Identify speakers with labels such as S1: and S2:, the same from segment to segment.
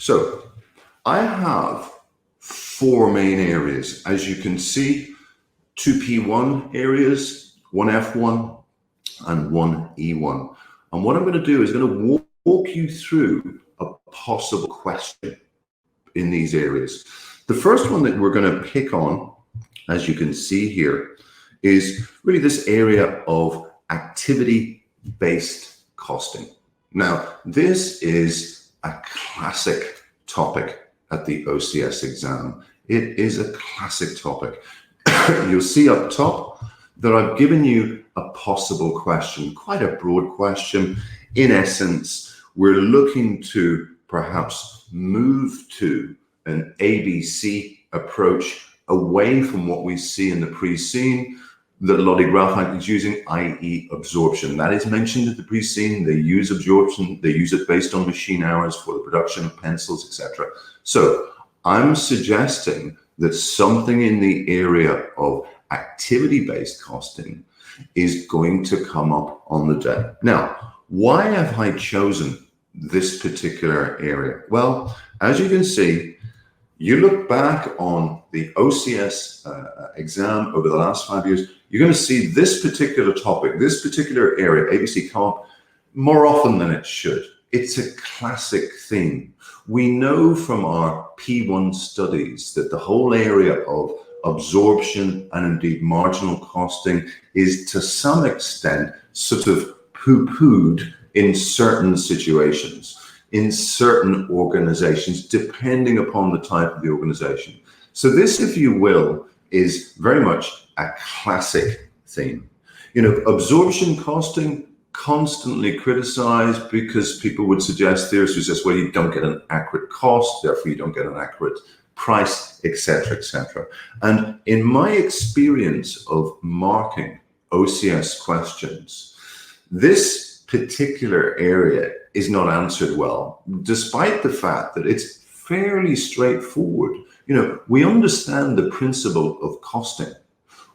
S1: So I have four main areas. As you can see, two P1 areas, one F1 and one E1. And what I'm going to do is going to walk you through a possible question in these areas. The first one that we're going to pick on, as you can see here, is really this area of activity-based costing. Now, this is a classic topic at the OCS exam. It is a classic topic. You'll see up top that I've given you a possible question, quite a broad question. In essence, we're looking to perhaps move to an ABC approach away from what we see in the pre-scene that Lottie Graphite is using, i.e. absorption. That is mentioned at the pre-scene. They use absorption. They use it based on machine hours for the production of pencils, etc. So I'm suggesting that something in the area of activity-based costing is going to come up on the day. Now, why have I chosen this particular area? Well, as you can see, you look back on the OCS exam over the last 5 years, you're going to see this particular topic, this particular area, ABC comp, more often than it should. It's a classic theme. We know from our P1 studies that the whole area of absorption and indeed marginal costing is to some extent sort of poo-pooed in certain situations, in certain organizations, depending upon the type of the organization. So this, if you will, is very much a classic theme. You know, absorption costing, constantly criticized because people would suggest, theorists would suggest, well, you don't get an accurate cost, therefore you don't get an accurate price, etc., etc. And in my experience of marking OCS questions, this particular area is not answered well, despite the fact that it's fairly straightforward. You know, we understand the principle of costing.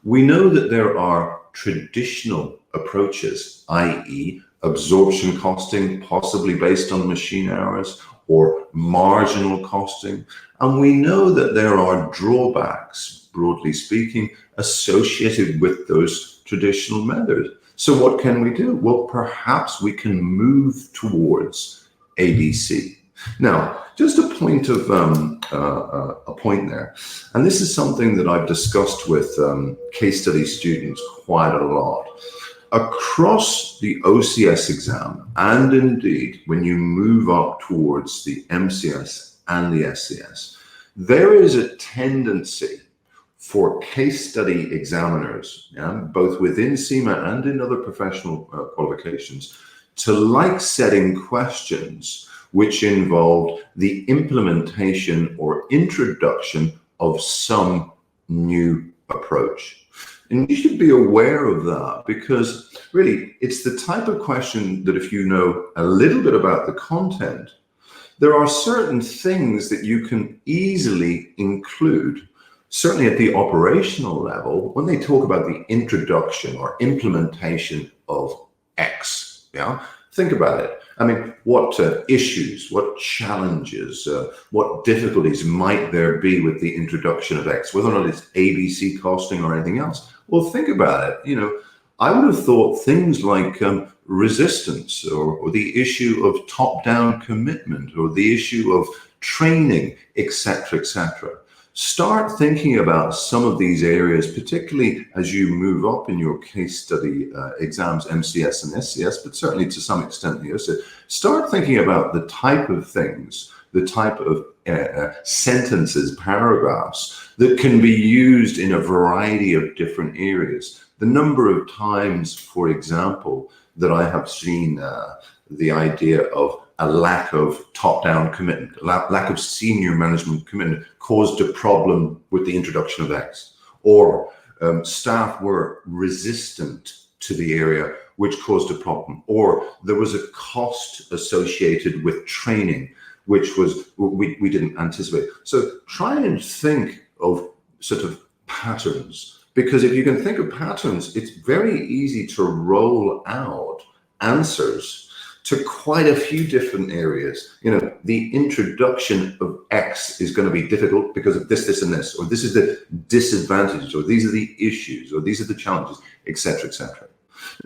S1: We know that there are traditional approaches, i.e. absorption costing, possibly based on machine hours, or marginal costing. And we know that there are drawbacks, broadly speaking, associated with those traditional methods. So what can we do? Well, perhaps we can move towards ABC. Now, just a point of a point there, and this is something that I've discussed with case study students quite a lot. Across the OCS exam, and indeed when you move up towards the MCS and the SCS, there is a tendency for case study examiners, both within CIMA and in other professional qualifications, to like setting questions which involved the implementation or introduction of some new approach. And you should be aware of that, because really it's the type of question that if you know a little bit about the content, there are certain things that you can easily include, certainly at the operational level, when they talk about the introduction or implementation of X. Yeah, think about it. I mean, what issues, what challenges, what difficulties might there be with the introduction of X, whether or not it's ABC costing or anything else? Well, think about it. You know, I would have thought things like resistance, or the issue of top-down commitment, or the issue of training, etc., etc. Start thinking about some of these areas, particularly as you move up in your case study exams, MCS and SCS, but certainly to some extent the OCS. Start thinking about the type of things, the type of sentences, paragraphs that can be used in a variety of different areas. The number of times, for example, that I have seen the idea of a lack of top-down commitment, a lack of senior management commitment caused a problem with the introduction of X, or staff were resistant to the area, which caused a problem, or there was a cost associated with training, which was we didn't anticipate. So try and think of sort of patterns, because if you can think of patterns, it's very easy to roll out answers to quite a few different areas. You know, the introduction of X is going to be difficult because of this, this, and this, or this is the disadvantages, or these are the issues, or these are the challenges, etc., etc.